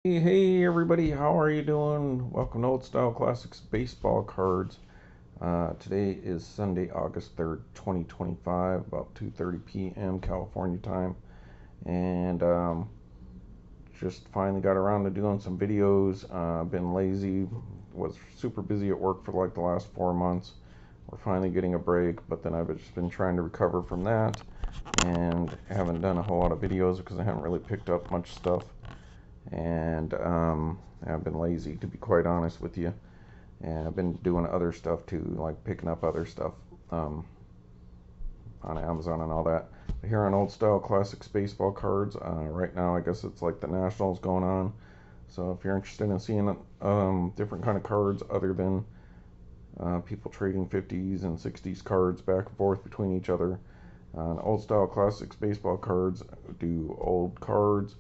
Hey everybody, how are you doing? Welcome to Old Style Classics Baseball Cards. Today is Sunday, August 3rd, 2025, about 2:30 p.m. California time. And just finally got around to doing some videos. Been lazy, was super busy at work for like the last 4 months. We're finally getting a break, but then I've just been trying to recover from that and haven't done a whole lot of videos because I haven't really picked up much stuff. And I've been lazy, to be quite honest with you. And I've been doing other stuff too, like picking up other stuff um, on Amazon and all that. But here on Old Style Classics Baseball Cards, right now I guess it's like the Nationals going on. So if you're interested in seeing different kind of cards other than people trading 50s and 60s cards back and forth between each other, Old Style Classics Baseball Cards do old cards,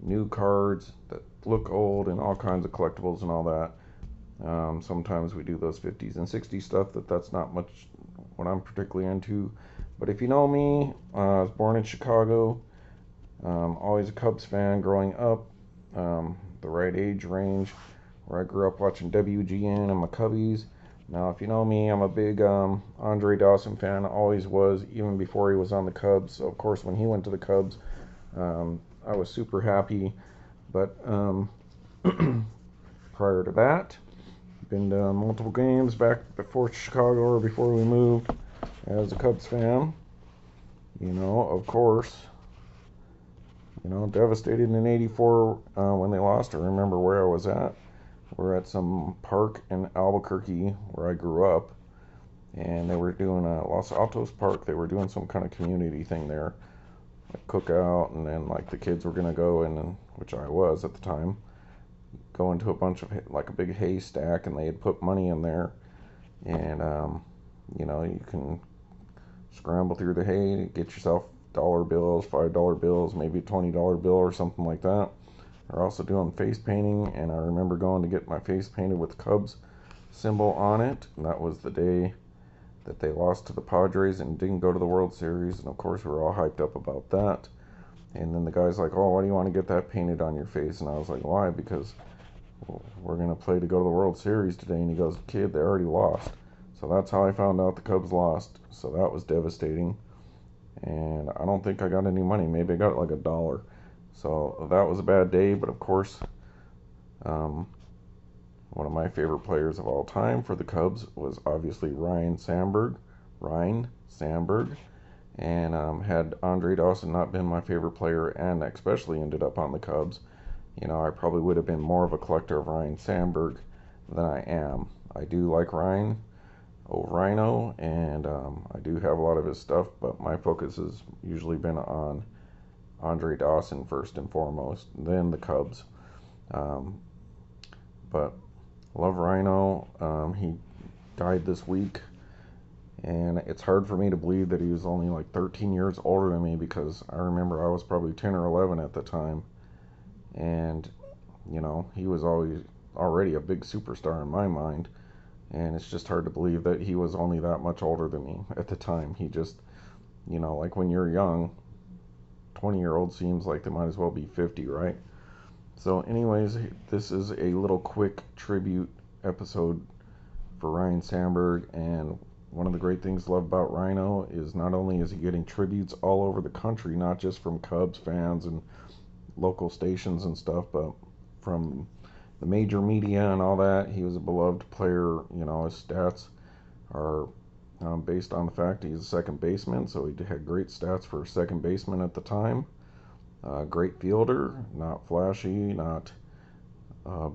new cards that look old, and all kinds of collectibles and all that. Sometimes we do those 50s and 60s stuff that's not much what I'm particularly into. But if you know me, I was born in Chicago, always a Cubs fan growing up, the right age range where I grew up watching WGN and my Cubbies. Now, if you know me, I'm a big Andre Dawson fan, always was, even before he was on the Cubs. So, of course, when he went to the Cubs, I was super happy. But prior to that, been to multiple games back before Chicago or before we moved as a Cubs fan. Of course, devastated in '84 when they lost. I remember where I was at. We're at some park in Albuquerque where I grew up, and they were doing Los Altos Park. They were doing some kind of community thing there, like cookout, and then like the kids were gonna go in, which I was at the time, go into a bunch of like a big haystack, and they had put money in there, and you can scramble through the hay, get yourself dollar bills, $5 bills, maybe a $20 bill or something like that. They're also doing face painting, and I remember going to get my face painted with the Cubs symbol on it, and that was the day that they lost to the Padres and didn't go to the World Series, and of course we were all hyped up about that. And then the guy's like, "Oh, why do you want to get that painted on your face?" And I was like, "Why?" Because we're going to play to go to the World Series today. And he goes, "Kid, they already lost." So that's how I found out the Cubs lost. So that was devastating. And I don't think I got any money. Maybe I got like $1. So that was a bad day. But of course, um, one of my favorite players of all time for the Cubs was obviously Ryne Sandberg. Ryne Sandberg. And had Andre Dawson not been my favorite player and especially ended up on the Cubs, I probably would have been more of a collector of Ryne Sandberg than I am. I do like Ryno, and I do have a lot of his stuff, but my focus has usually been on Andre Dawson first and foremost, then the Cubs. Um, but love Ryno. He died this week, and it's hard for me to believe that he was only like 13 years older than me because I remember I was probably 10 or 11 at the time. And he was always already a big superstar in my mind, and it's just hard to believe that he was only that much older than me at the time. He just, like when you're young, 20-year-old seems like they might as well be 50, right? So, anyways, this is a little quick tribute episode for Ryne Sandberg, and one of the great things I love about Ryno is not only is he getting tributes all over the country, not just from Cubs fans and local stations and stuff, but from the major media and all that. He was a beloved player. His stats are based on the fact he's a second baseman, so he had great stats for a second baseman at the time. Great fielder, not flashy, not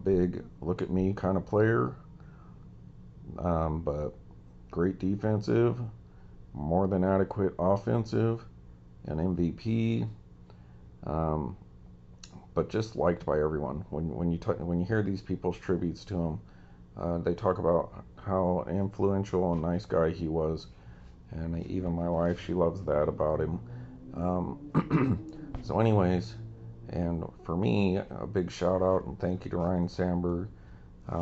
big, look at me kind of player, but great defensive, more than adequate offensive, an MVP. Um, but just liked by everyone. When you hear these people's tributes to him, they talk about how influential and nice guy he was, and even my wife, she loves that about him. So, anyways, and for me, a big shout out and thank you to Ryne Sandberg,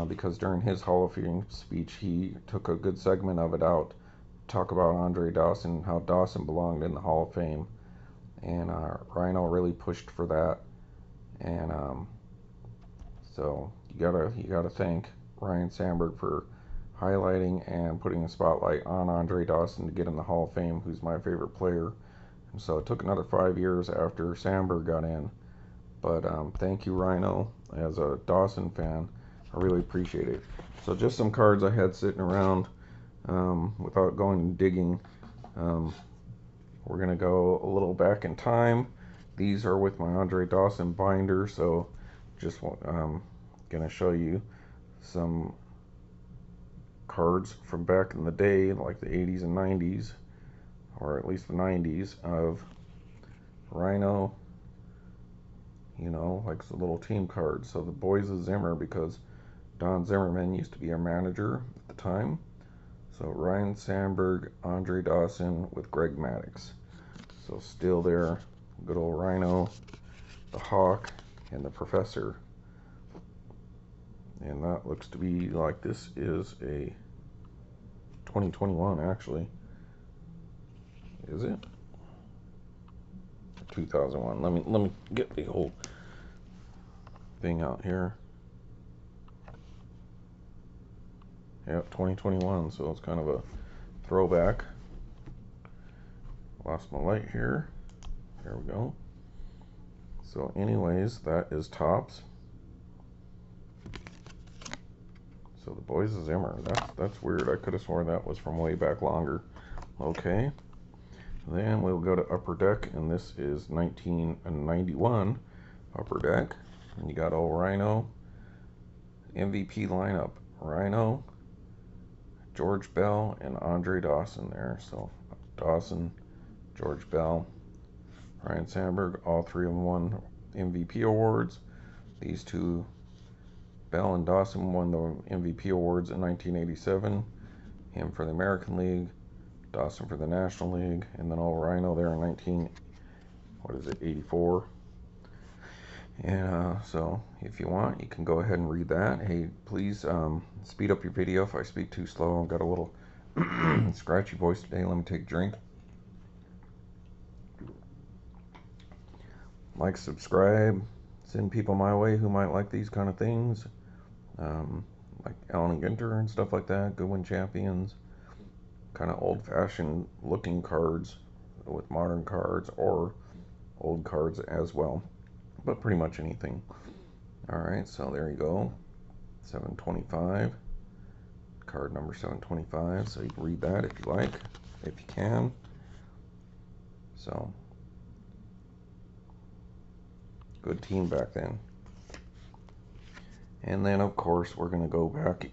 because during his Hall of Fame speech, he took a good segment of it out, talk about Andre Dawson, how Dawson belonged in the Hall of Fame, and Ryno really pushed for that, And so you gotta thank Ryne Sandberg for highlighting and putting a spotlight on Andre Dawson to get in the Hall of Fame, who's my favorite player. And so it took another 5 years after Sandberg got in. But thank you, Ryno. As a Dawson fan, I really appreciate it. So just some cards I had sitting around without going and digging. We're going to go a little back in time. These are with my Andre Dawson binder, so just going to show you some cards from back in the day, like the 80s and 90s, or at least the 90s, of Ryno, you know, like the little team cards. So the Boyz of Zimmer, because Don Zimmerman used to be our manager at the time. So Ryne Sandberg, Andre Dawson with Greg Maddux. So still there, good old Ryno, the Hawk, and the Professor. And that looks to be like this is a 2021, actually. Is it? 2001. Let me get the whole thing out here. Yep, 2021, so it's kind of a throwback. Lost my light here. There we go. So anyways, that is Topps. So the Boyz of Zimmer, that's weird. I could have sworn that was from way back longer. Okay. Then we'll go to Upper Deck, and this is 1991 Upper Deck. And you got old Ryno. MVP lineup. Ryno, George Bell, and Andre Dawson there. So Dawson, George Bell, Ryne Sandberg, all three of them won MVP awards. These two, Bell and Dawson, won the MVP awards in 1987. Him for the American League, Dawson for the National League, and then old Ryno there in 84. And so if you want, you can go ahead and read that. Hey, please speed up your video if I speak too slow. I've got a little scratchy voice today. Let me take a drink. Like, subscribe, send people my way who might like these kind of things, like Allen and Ginter and stuff like that, Goodwin Champions, kind of old-fashioned looking cards with modern cards, or old cards as well, but pretty much anything. Alright, so there you go, 725, card number 725, so you can read that if you like, if you can. So good team back then. And then of course we're going to go back,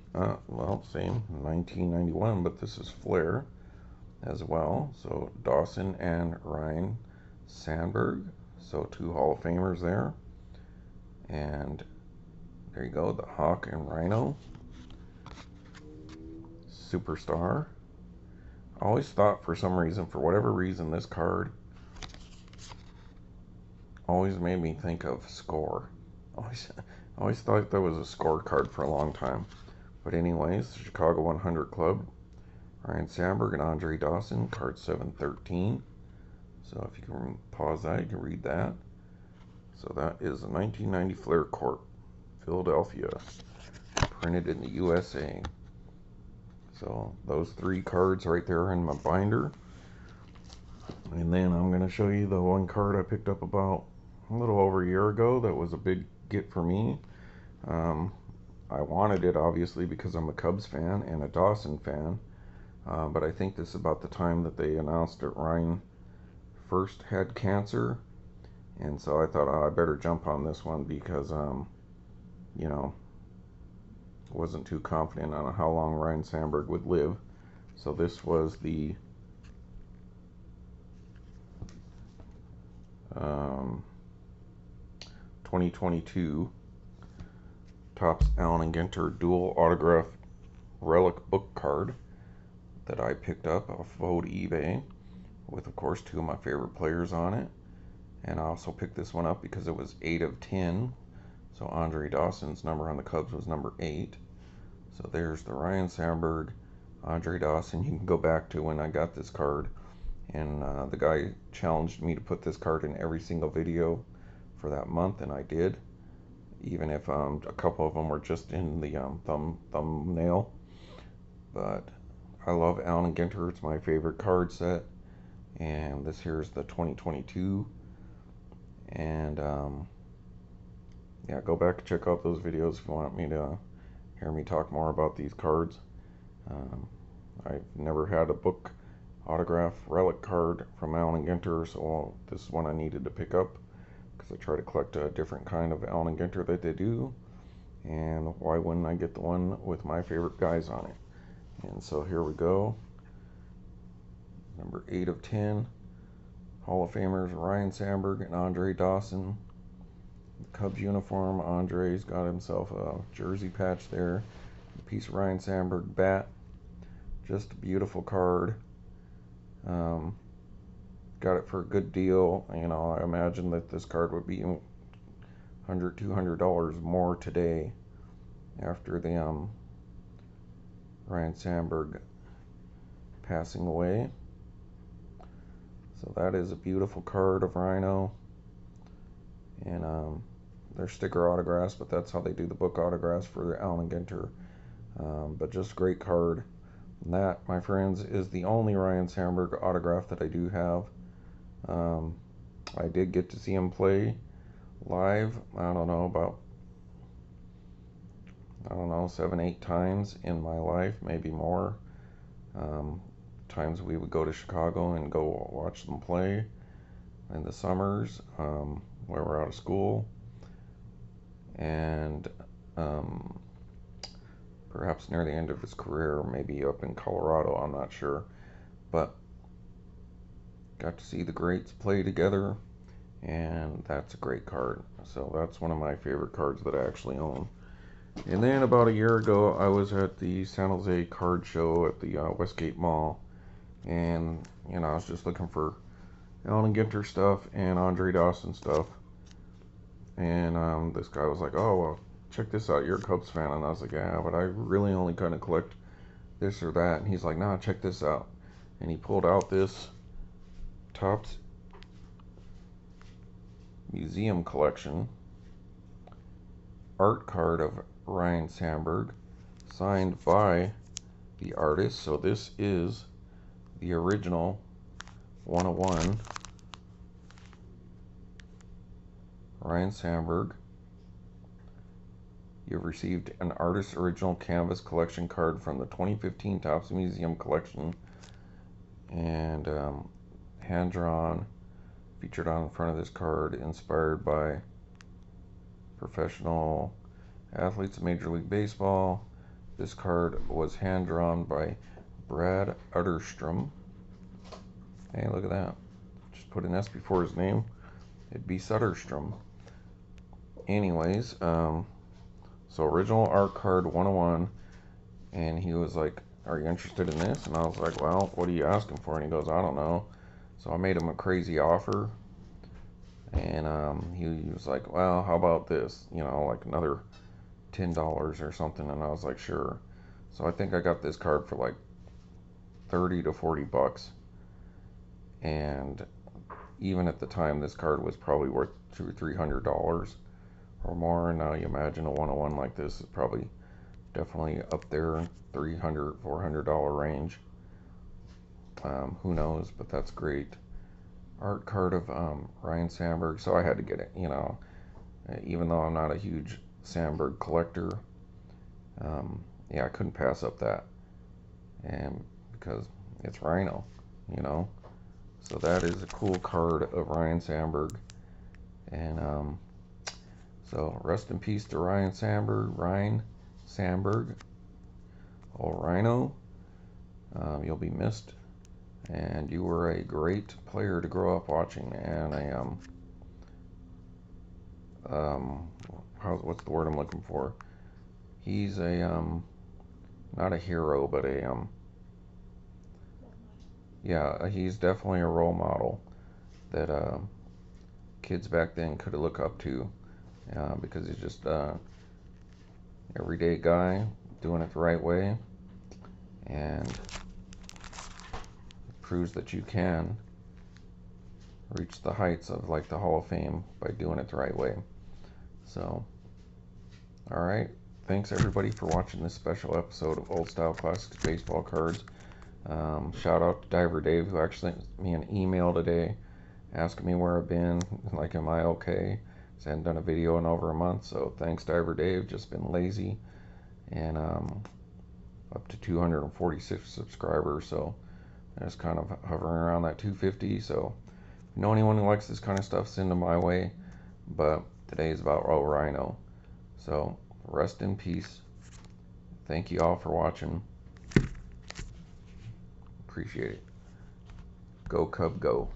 well, same 1991, but this is Flair as well. So Dawson and Ryne Sandberg, so two Hall of Famers there. And there you go, the Hawk and Ryno, Superstar. I always thought, for some reason, for whatever reason, this card always made me think of Score. Always thought that was a Score card for a long time. But anyways, the Chicago 100 Club, Ryne Sandberg and Andre Dawson, card 713. So if you can pause that, you can read that. So that is a 1990 Flair Corp, Philadelphia, printed in the USA. So those three cards right there in my binder. And then I'm going to show you the one card I picked up about a little over a year ago that was a big get for me. I wanted it obviously because I'm a Cubs fan and a Dawson fan, but I think this is about the time that they announced that Ryne first had cancer, and so I thought, oh, I better jump on this one because you know, wasn't too confident on how long Ryne Sandberg would live. So this was the 2022 Topps Allen and Ginter dual autograph Relic book card that I picked up off of old eBay, with of course two of my favorite players on it. And I also picked this one up because it was 8 of 10. So Andre Dawson's number on the Cubs was number 8. So there's the Ryne Sandberg, Andre Dawson. You can go back to when I got this card, and the guy challenged me to put this card in every single video for that month, and I did, even if a couple of them were just in the thumbnail. But I love Allen Ginter. It's my favorite card set, and this here's the 2022. And yeah, go back and check out those videos if you want me to hear me talk more about these cards. I've never had a book autograph relic card from Allen Ginter, so this is one I needed to pick up because I try to collect a different kind of Allen Ginter that they do, and why wouldn't I get the one with my favorite guys on it? And so here we go. Number 8 of 10. Hall of Famers Ryne Sandberg and Andre Dawson. The Cubs uniform. Andre's got himself a jersey patch there. Peace Ryne Sandberg bat. Just a beautiful card. Got it for a good deal. You know, I imagine that this card would be $100, $200 more today after the Ryne Sandberg passing away. So that is a beautiful card of Ryno, and they're sticker autographs, but that's how they do the book autographs for the Allen Ginter. But just a great card. And that, my friends, is the only Ryne Sandberg autograph that I do have. I did get to see him play live, I don't know, 7, 8 times in my life, maybe more. Times we would go to Chicago and go watch them play in the summers, where we're out of school, and perhaps near the end of his career, maybe up in Colorado, I'm not sure, but got to see the greats play together, and that's a great card. So that's one of my favorite cards that I actually own. And then about a year ago, I was at the San Jose card show at the Westgate Mall, and you know, I was just looking for Allen Ginter stuff and Andre Dawson stuff, and this guy was like, "Oh, well, check this out, you're a Cubs fan," and I was like, "Yeah, but I really only kind of collect this or that," and he's like, "Nah, check this out," and he pulled out this Topps Museum Collection art card of Ryne Sandberg, signed by the artist. So this is the original 101 Ryne Sandberg. You've received an artist's original canvas collection card from the 2015 Topps Museum Collection, and hand-drawn, featured on the front of this card, inspired by professional athletes of Major League Baseball. This card was hand-drawn by Brad Utterstrom. Hey, look at that. Just put an S before his name. It'd be Sutterstrom. Anyways, so original art card 101, and he was like, "Are you interested in this?" And I was like, "Well, what are you asking for?" And he goes, "I don't know." So I made him a crazy offer, and he was like, "Well, how about this? You know, like another $10 or something." And I was like, "Sure." So I think I got this card for like 30 to 40 bucks. And even at the time, this card was probably worth $200 or $300 or more. And now you imagine a 101 like this is probably definitely up there, $300, $400 range. Who knows? But that's great. Art card of Ryne Sandberg. So I had to get it, you know, even though I'm not a huge Sandberg collector. Yeah, I couldn't pass up that, and because it's Ryno, you know. So that is a cool card of Ryne Sandberg, and so rest in peace to Ryne Sandberg, oh Ryno. You'll be missed, and you were a great player to grow up watching, and what's the word I'm looking for? He's a not a hero, but yeah, he's definitely a role model that kids back then could look up to, because he's just everyday guy doing it the right way, and proves that you can reach the heights of like the Hall of Fame by doing it the right way. So, all right. Thanks everybody for watching this special episode of Old Style Classics Baseball Cards. Shout out to Diver Dave, who actually sent me an email today asking me where I've been, like, am I okay? I hadn't done a video in over a month, so thanks Diver Dave. Just been lazy, and up to 246 subscribers, so I was kind of hovering around that 250. So if you know anyone who likes this kind of stuff, send them my way. But today is about Ryno. So rest in peace. Thank you all for watching. Appreciate it. Go Cub, go.